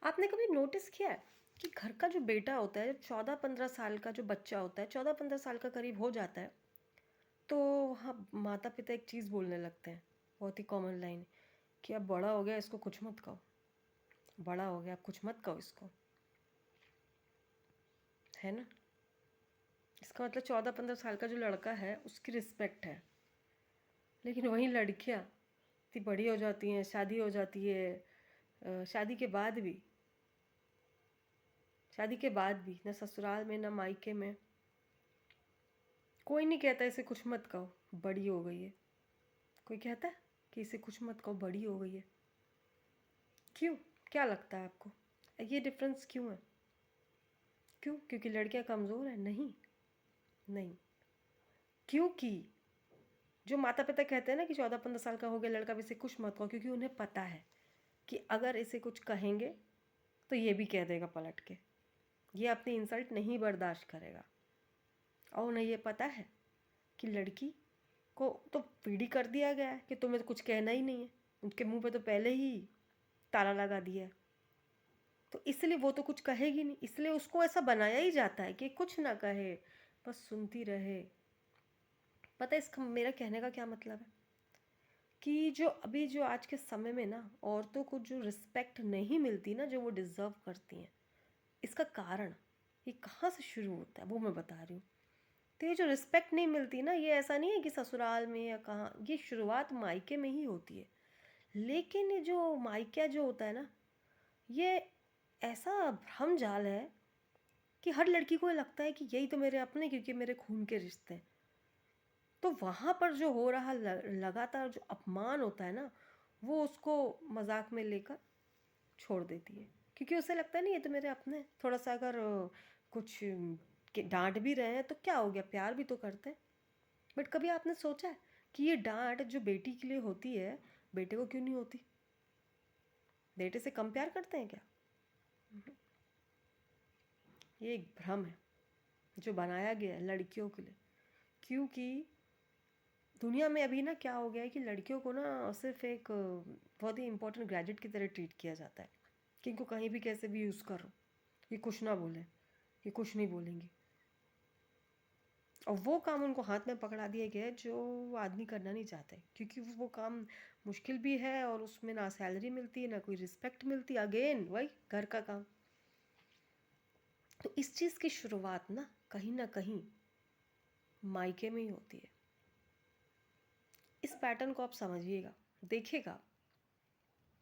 आपने कभी नोटिस किया है कि घर का जो बेटा होता है, 14-15 साल का जो बच्चा होता है, 14-15 साल का करीब हो जाता है, तो वहाँ माता-पिता एक चीज़ बोलने लगते हैं, बहुत ही कॉमन लाइन कि अब बड़ा हो गया, इसको कुछ मत कहो। बड़ा हो गया, अब कुछ मत कहो इसको, है ना? इसका मतलब 14-15 साल का जो लड़का है, उसकी रिस्पेक्ट है। लेकिन वहीं लड़कियाँ इतनी बड़ी हो जाती हैं, शादी हो जाती है, शादी के बाद भी ना ससुराल में ना मायके में कोई नहीं कहता इसे कुछ मत कहो, बड़ी हो गई है। कोई कहता है कि इसे कुछ मत कहो, बड़ी हो गई है। क्यों? क्या लगता है आपको? ये डिफरेंस क्यों है? क्यों? क्योंकि लड़कियां कमज़ोर हैं? नहीं, नहीं। क्योंकि जो माता पिता कहते हैं ना कि 14-15 साल का हो गया लड़का, अब इसे कुछ मत कहो, क्योंकि उन्हें पता है कि अगर इसे कुछ कहेंगे तो ये भी कह देगा पलट के, ये अपनी इंसल्ट नहीं बर्दाश्त करेगा। और उन्हें ये पता है कि लड़की को तो पीढ़ी कर दिया गया है कि तुम्हें तो कुछ कहना ही नहीं है, उनके मुंह पे तो पहले ही ताला लगा दिया है, तो इसलिए वो तो कुछ कहेगी नहीं, इसलिए उसको ऐसा बनाया ही जाता है कि कुछ ना कहे, बस सुनती रहे। पता है इसका मेरा कहने का क्या मतलब है? कि जो अभी जो आज के समय में ना औरतों को जो रिस्पेक्ट नहीं मिलती ना, जो वो डिज़र्व करती हैं, इसका कारण ये कहाँ से शुरू होता है वो मैं बता रही हूँ। तो ये जो रिस्पेक्ट नहीं मिलती ना, ये ऐसा नहीं है कि ससुराल में या कहाँ, ये शुरुआत मायके में ही होती है। लेकिन ये जो मायका जो होता है ना, ये ऐसा भ्रम जाल है कि हर लड़की को ये लगता है कि यही तो मेरे अपने, क्योंकि मेरे खून के रिश्ते हैं। तो वहाँ पर जो हो रहा लगातार जो अपमान होता है ना, वो उसको मजाक में लेकर छोड़ देती है, क्योंकि उसे लगता है नहीं ये तो मेरे अपने हैं। थोड़ा सा अगर कुछ डांट भी रहे हैं तो क्या हो गया, प्यार भी तो करते हैं। बट कभी आपने सोचा है कि ये डांट जो बेटी के लिए होती है, बेटे को क्यों नहीं होती? बेटे से कम प्यार करते हैं क्या? ये एक भ्रम है जो बनाया गया है लड़कियों के लिए, क्योंकि दुनिया में अभी ना क्या हो गया है कि लड़कियों को ना सिर्फ एक बहुत ही इंपॉर्टेंट ग्रेजुएट की तरह ट्रीट किया जाता है कि इनको कहीं भी कैसे भी यूज़ करो, ये कुछ ना बोले, ये कुछ नहीं बोलेंगी। और वो काम उनको हाथ में पकड़ा दिया गया है जो वो आदमी करना नहीं चाहते, क्योंकि वो काम मुश्किल भी है और उसमें ना सैलरी मिलती है ना कोई रिस्पेक्ट मिलती, अगेन वही घर का काम। तो इस चीज़ की शुरुआत ना कहीं मायके में ही होती है। इस पैटर्न को आप समझिएगा, देखिएगा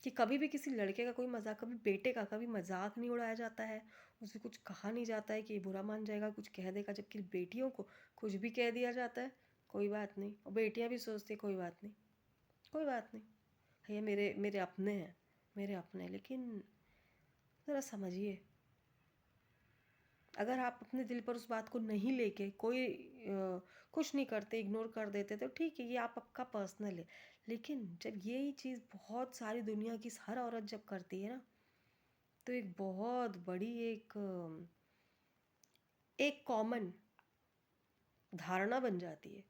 कि कभी भी किसी लड़के का कोई मजाक, कभी बेटे का कभी मजाक नहीं उड़ाया जाता है, उसे कुछ कहा नहीं जाता है कि ये बुरा मान जाएगा, कुछ कह देगा, जबकि बेटियों को कुछ भी कह दिया जाता है, कोई बात नहीं। और बेटियां भी सोचती है कोई बात नहीं, कोई बात नहीं, ये मेरे मेरे अपने हैं, मेरे अपने हैं। लेकिन ज़रा समझिए, अगर आप अपने दिल पर उस बात को नहीं लेके कोई कुछ नहीं करते, इग्नोर कर देते, तो ठीक है, ये आपका पर्सनल है। लेकिन जब यही चीज़ बहुत सारी दुनिया की हर औरत जब करती है ना, तो एक बहुत बड़ी एक कॉमन धारणा बन जाती है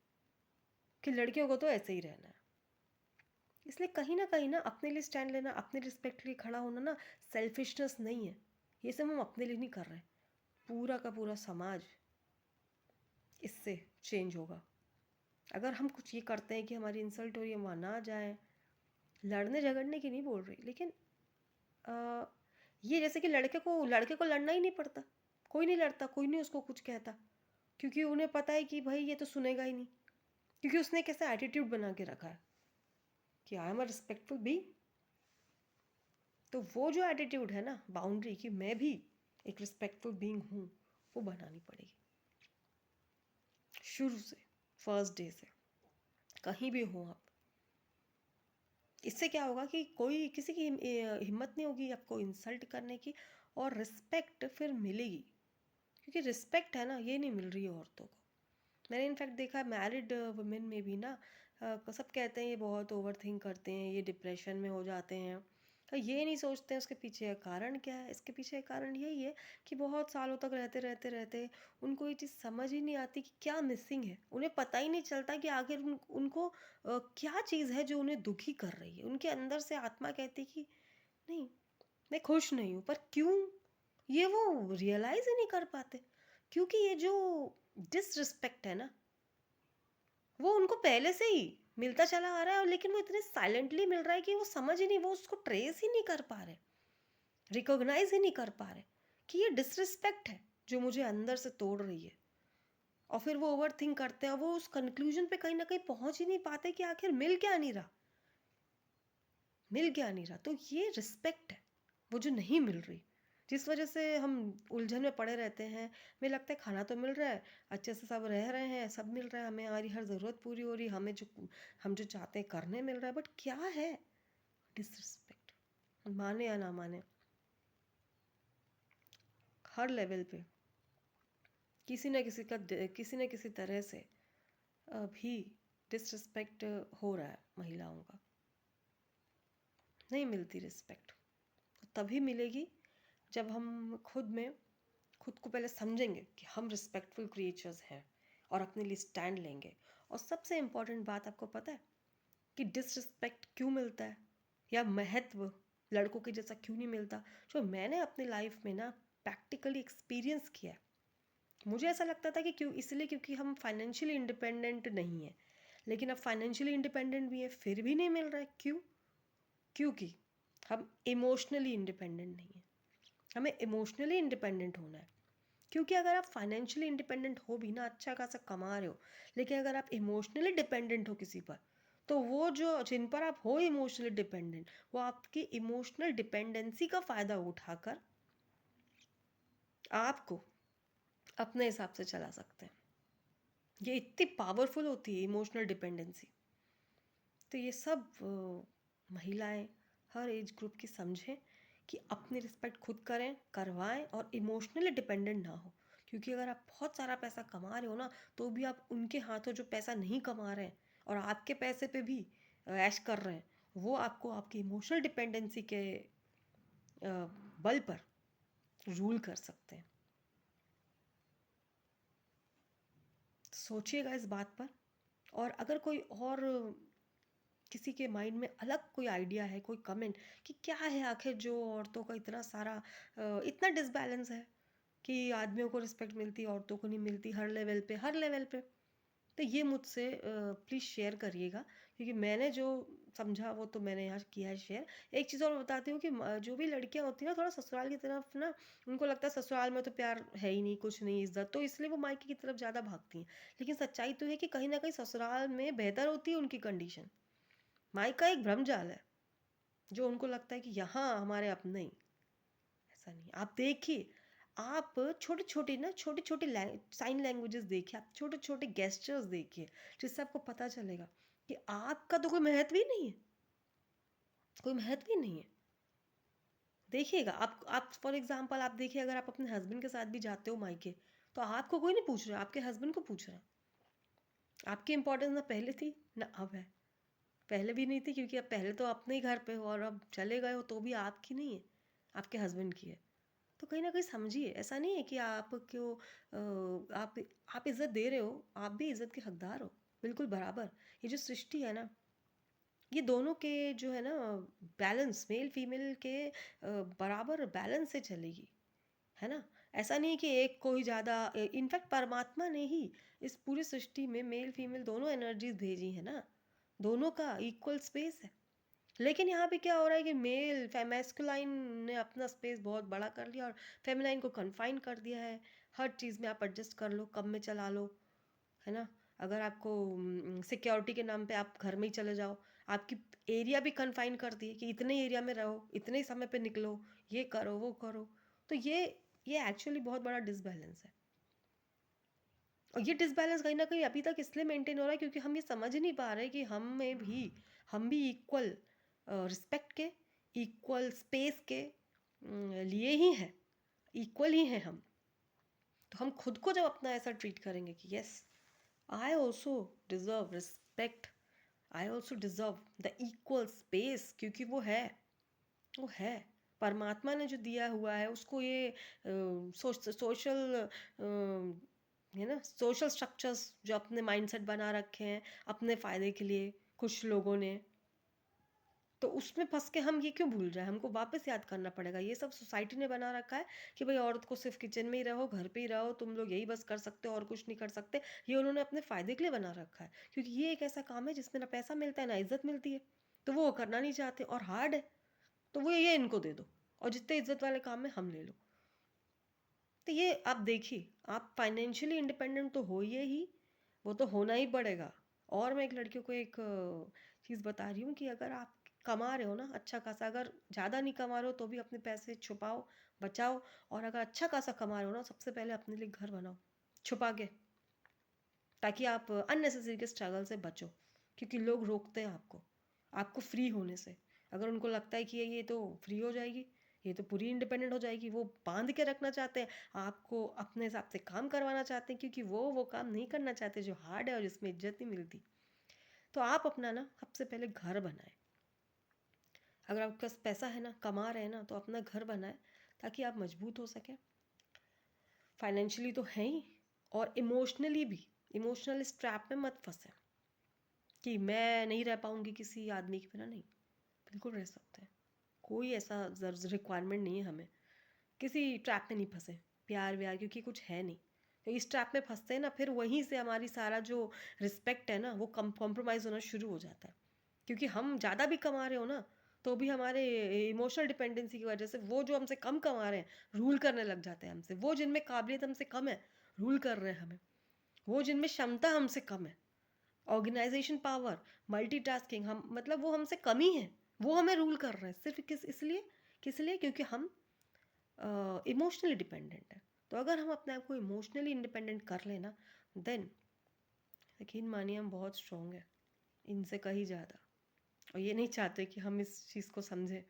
कि लड़कियों को तो ऐसे ही रहना है। इसलिए कहीं ना अपने लिए स्टैंड लेना, अपने रिस्पेक्ट के लिए खड़ा होना ना सेल्फिशनेस नहीं है। ये सब हम अपने लिए नहीं कर रहे, पूरा का पूरा समाज इससे चेंज होगा। अगर हम कुछ ये करते हैं कि हमारी इंसल्ट हो रही है, वहाँ ना जाए, लड़ने झगड़ने की नहीं बोल रही, लेकिन आ, ये जैसे कि लड़के को लड़ना ही नहीं पड़ता, कोई नहीं लड़ता, कोई नहीं उसको कुछ कहता, क्योंकि उन्हें पता है कि भाई ये तो सुनेगा ही नहीं, क्योंकि उसने कैसा एटीट्यूड बना के रखा है कि I am a respectful being. तो वो जो एटीट्यूड है ना, बाउंड्री कि मैं भी एक रिस्पेक्टफुल बीइंग हूँ, वो बनानी पड़ेगी शुरू से, फर्स्ट डे से, कहीं भी हो आप। इससे क्या होगा कि कोई किसी की हिम्मत नहीं होगी आपको इंसल्ट करने की, और रिस्पेक्ट फिर मिलेगी, क्योंकि रिस्पेक्ट है ना, ये नहीं मिल रही है औरतों को। मैंने इनफैक्ट देखा मैरिड वुमेन में भी ना, सब कहते हैं ये बहुत ओवर थिंक करते हैं, ये डिप्रेशन में हो जाते हैं। ये नहीं सोचते हैं उसके पीछे का कारण क्या है। इसके पीछे का कारण यही है कि बहुत सालों तक रहते रहते रहते उनको ये चीज़ समझ ही नहीं आती कि क्या मिसिंग है। उन्हें पता ही नहीं चलता कि आखिर उनको क्या चीज़ है जो उन्हें दुखी कर रही है। उनके अंदर से आत्मा कहती कि नहीं, मैं खुश नहीं हूँ, पर क्यों, ये वो रियलाइज ही नहीं कर पाते। क्योंकि ये जो डिसरिस्पेक्ट है ना, वो उनको पहले से ही मिलता चला आ रहा है, और लेकिन वो इतने साइलेंटली मिल रहा है कि वो समझ ही नहीं, वो उसको ट्रेस ही नहीं कर पा रहे, रिकॉग्नाइज ही नहीं कर पा रहे कि ये डिसरिस्पेक्ट है जो मुझे अंदर से तोड़ रही है। और फिर वो ओवर थिंक करते हैं, वो उस कंक्लूजन पे कहीं ना कहीं पहुंच ही नहीं पाते कि आखिर मिल क्या नहीं रहा, मिल क्या नहीं रहा। तो ये रिस्पेक्ट है वो जो नहीं मिल रही, जिस वजह से हम उलझन में पड़े रहते हैं। हमें लगता है खाना तो मिल रहा है, अच्छे से सब रह रहे हैं, सब मिल रहा है, हमें हमारी हर ज़रूरत पूरी हो रही, हम जो चाहते हैं करने मिल रहा है, बट क्या है डिसरिस्पेक्ट। माने या ना माने, हर लेवल पे किसी न किसी तरह से भी डिसरिस्पेक्ट हो रहा है महिलाओं का। नहीं मिलती रिस्पेक्ट, तभी मिलेगी जब हम खुद को पहले समझेंगे कि हम रिस्पेक्टफुल क्रिएचर्स हैं और अपने लिए स्टैंड लेंगे। और सबसे इम्पॉर्टेंट बात आपको पता है कि डिसरिस्पेक्ट क्यों मिलता है, या महत्व लड़कों के जैसा क्यों नहीं मिलता, जो मैंने अपनी लाइफ में ना प्रैक्टिकली एक्सपीरियंस किया है। मुझे ऐसा लगता था कि क्यों, इसलिए क्योंकि हम फाइनेंशियली इंडिपेंडेंट नहीं है, लेकिन अब फाइनेंशियली इंडिपेंडेंट भी है, फिर भी नहीं मिल रहा है। क्यों? क्योंकि हम इमोशनली इंडिपेंडेंट नहीं है। हमें इमोशनली इंडिपेंडेंट होना है। क्योंकि अगर आप फाइनेंशियली इंडिपेंडेंट हो भी ना, अच्छा खासा कमा रहे हो, लेकिन अगर आप इमोशनली डिपेंडेंट हो किसी पर, तो वो जो जिन पर आप हो इमोशनली डिपेंडेंट, वो आपकी इमोशनल डिपेंडेंसी का फ़ायदा उठाकर आपको अपने हिसाब से चला सकते हैं। ये इतनी पावरफुल होती है इमोशनल डिपेंडेंसी। तो ये सब महिलाएं हर एज ग्रुप की समझें कि अपनी रिस्पेक्ट खुद करें, करवाएं, और इमोशनली डिपेंडेंट ना हो। क्योंकि अगर आप बहुत सारा पैसा कमा रहे हो ना, तो भी आप उनके हाथों जो पैसा नहीं कमा रहे हैं और आपके पैसे पे भी ऐश कर रहे हैं, वो आपको आपकी इमोशनल डिपेंडेंसी के बल पर रूल कर सकते हैं। सोचिएगा इस बात पर। और अगर कोई और किसी के माइंड में अलग कोई आइडिया है, कोई कमेंट कि क्या है आखिर जो औरतों का इतना सारा इतना डिसबैलेंस है कि आदमियों को रिस्पेक्ट मिलती है, औरतों को नहीं मिलती, हर लेवल पे, तो ये मुझसे प्लीज़ शेयर करिएगा। क्योंकि मैंने जो समझा वो तो मैंने यहाँ किया है शेयर। एक चीज़ और बताती हूँ कि जो भी लड़कियाँ होती हैं ना, थोड़ा ससुराल की तरफ ना, उनको लगता है ससुराल में तो प्यार है ही नहीं, कुछ नहीं, इज्जत, तो इसलिए वो मायके की तरफ ज़्यादा भागती हैं। लेकिन सच्चाई तो है कि कहीं ना कहीं ससुराल में बेहतर होती है उनकी कंडीशन। मायका एक भ्रमजाल है जो उनको लगता है कि यहाँ हमारे अपने ही। ऐसा नहीं, आप देखिए, आप छोटे छोटे साइन लैंग्वेजेस देखिए, आप छोटे छोटे गेस्चर्स देखिए, जिससे आपको पता चलेगा कि आपका तो कोई महत्व ही नहीं है, कोई महत्व ही नहीं है। देखिएगा, आप फॉर एग्जांपल आप देखिए, अगर आप अपने हस्बैंड के साथ भी जाते हो मायके, तो आपको कोई नहीं पूछ रहा, आपके हस्बैंड को पूछ रहा। आपकी इंपॉर्टेंस ना पहले थी ना अब है। पहले भी नहीं थी क्योंकि अब पहले तो अपने ही घर पे हो, और अब चले गए हो तो भी आपकी नहीं है, आपके हस्बैंड की है। तो कहीं ना कहीं समझिए, ऐसा नहीं है कि आप क्यों आप इज्जत दे रहे हो, आप भी इज्जत के हकदार हो, बिल्कुल बराबर। ये जो सृष्टि है ना, ये दोनों के जो है ना, बैलेंस, मेल फीमेल के बराबर बैलेंस से चलेगी, है ना। ऐसा नहीं कि एक को ही ज़्यादा, इनफैक्ट परमात्मा ने ही इस पूरी सृष्टि में मेल फीमेल दोनों एनर्जीज भेजी है ना, दोनों का इक्वल स्पेस है। लेकिन यहाँ पे क्या हो रहा है कि मैस्कुलाइन ने अपना स्पेस बहुत बड़ा कर लिया और फेमिनाइन को कन्फाइन कर दिया है। हर चीज़ में आप एडजस्ट कर लो, कम में चला लो, है ना। अगर आपको सिक्योरिटी के नाम पे आप घर में ही चले जाओ, आपकी एरिया भी कन्फाइन कर दी है कि इतने एरिया में रहो, इतने ही समय पे निकलो, ये करो वो करो। तो ये एक्चुअली बहुत बड़ा डिसबैलेंस है। और ये डिसबैलेंस कहीं ना कहीं अभी तक इसलिए मेंटेन हो रहा है क्योंकि हम ये समझ ही नहीं पा रहे कि हम भी इक्वल रिस्पेक्ट के, इक्वल स्पेस के लिए ही हैं, इक्वल ही हैं हम। तो हम खुद को जब अपना ऐसा ट्रीट करेंगे कि yes, I also deserve respect, I also deserve the equal space, क्योंकि वो है परमात्मा ने जो दिया हुआ है उसको, ये सोशल है ना, सोशल स्ट्रक्चर्स जो अपने माइंडसेट बना रखे हैं अपने फ़ायदे के लिए कुछ लोगों ने, तो उसमें फंस के हम ये क्यों भूल रहे हैं? हमको वापस याद करना पड़ेगा। ये सब सोसाइटी ने बना रखा है कि भाई औरत को सिर्फ किचन में ही रहो, घर पे ही रहो, तुम लोग यही बस कर सकते हो और कुछ नहीं कर सकते। ये उन्होंने अपने फ़ायदे के लिए बना रखा है, क्योंकि ये एक ऐसा काम है जिसमें ना पैसा मिलता है, ना इज़्ज़त मिलती है। तो वो करना नहीं चाहते और हार्ड है, तो वो ये इनको दे दो और जितने इज़्ज़त वाले काम है हम ले लो। तो ये आप देखिए, आप फाइनेंशियली इंडिपेंडेंट तो होइए ही, वो तो होना ही पड़ेगा। और मैं एक लड़कियों को एक चीज़ बता रही हूँ कि अगर आप कमा रहे हो ना अच्छा खासा, अगर ज़्यादा नहीं कमा रहे हो तो भी अपने पैसे छुपाओ, बचाओ। और अगर अच्छा खासा कमा रहे हो ना, सबसे पहले अपने लिए घर बनाओ छुपा के, ताकि आप अननेसेसरी के स्ट्रगल से बचो। क्योंकि लोग रोकते हैं आपको फ्री होने से। अगर उनको लगता है कि ये तो फ्री हो जाएगी, ये तो पूरी इंडिपेंडेंट हो जाएगी, वो बांध के रखना चाहते हैं, आपको अपने हिसाब से काम करवाना चाहते हैं, क्योंकि वो काम नहीं करना चाहते जो हार्ड है और जिसमें इज्जत नहीं मिलती। तो आप अपना ना सबसे पहले घर बनाएं। अगर आपके पास पैसा है ना, कमा रहे हैं ना, तो अपना घर बनाएं ताकि आप मजबूत हो सकें। फाइनेंशियली तो है ही, और इमोशनली भी। इमोशनल स्ट्रैप में मत फंसे कि मैं नहीं रह पाऊंगी किसी आदमी के बिना। नहीं, बिल्कुल रह सकते हैं। कोई ऐसा रिक्वायरमेंट नहीं है हमें। किसी ट्रैप में नहीं फंसे, प्यार व्यार क्योंकि कुछ है नहीं। तो इस ट्रैप में फंसते हैं ना, फिर वहीं से हमारी सारा जो रिस्पेक्ट है ना, वो कॉम्प्रोमाइज़ होना शुरू हो जाता है। क्योंकि हम ज़्यादा भी कमा रहे हो ना, तो भी हमारे इमोशनल डिपेंडेंसी की वजह से वो जो हमसे कम कमा रहे हैं रूल करने लग जाते हैं हमसे। वो जिनमें काबिलियत हमसे कम है रूल कर रहे हैं हमें। वो जिनमें क्षमता हमसे कम है, ऑर्गेनाइजेशन पावर, मल्टीटास्किंग, हम मतलब वो हमसे कम ही है, वो हमें रूल कर रहे हैं सिर्फ किस लिए क्योंकि हम इमोशनली डिपेंडेंट है। तो अगर हम अपने आप को इमोशनली इंडिपेंडेंट कर लेना, देन यकीन मानिए हम बहुत स्ट्रॉन्ग है इनसे कहीं ज़्यादा। और ये नहीं चाहते कि हम इस चीज़ को समझें।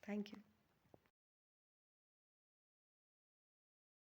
Thank you.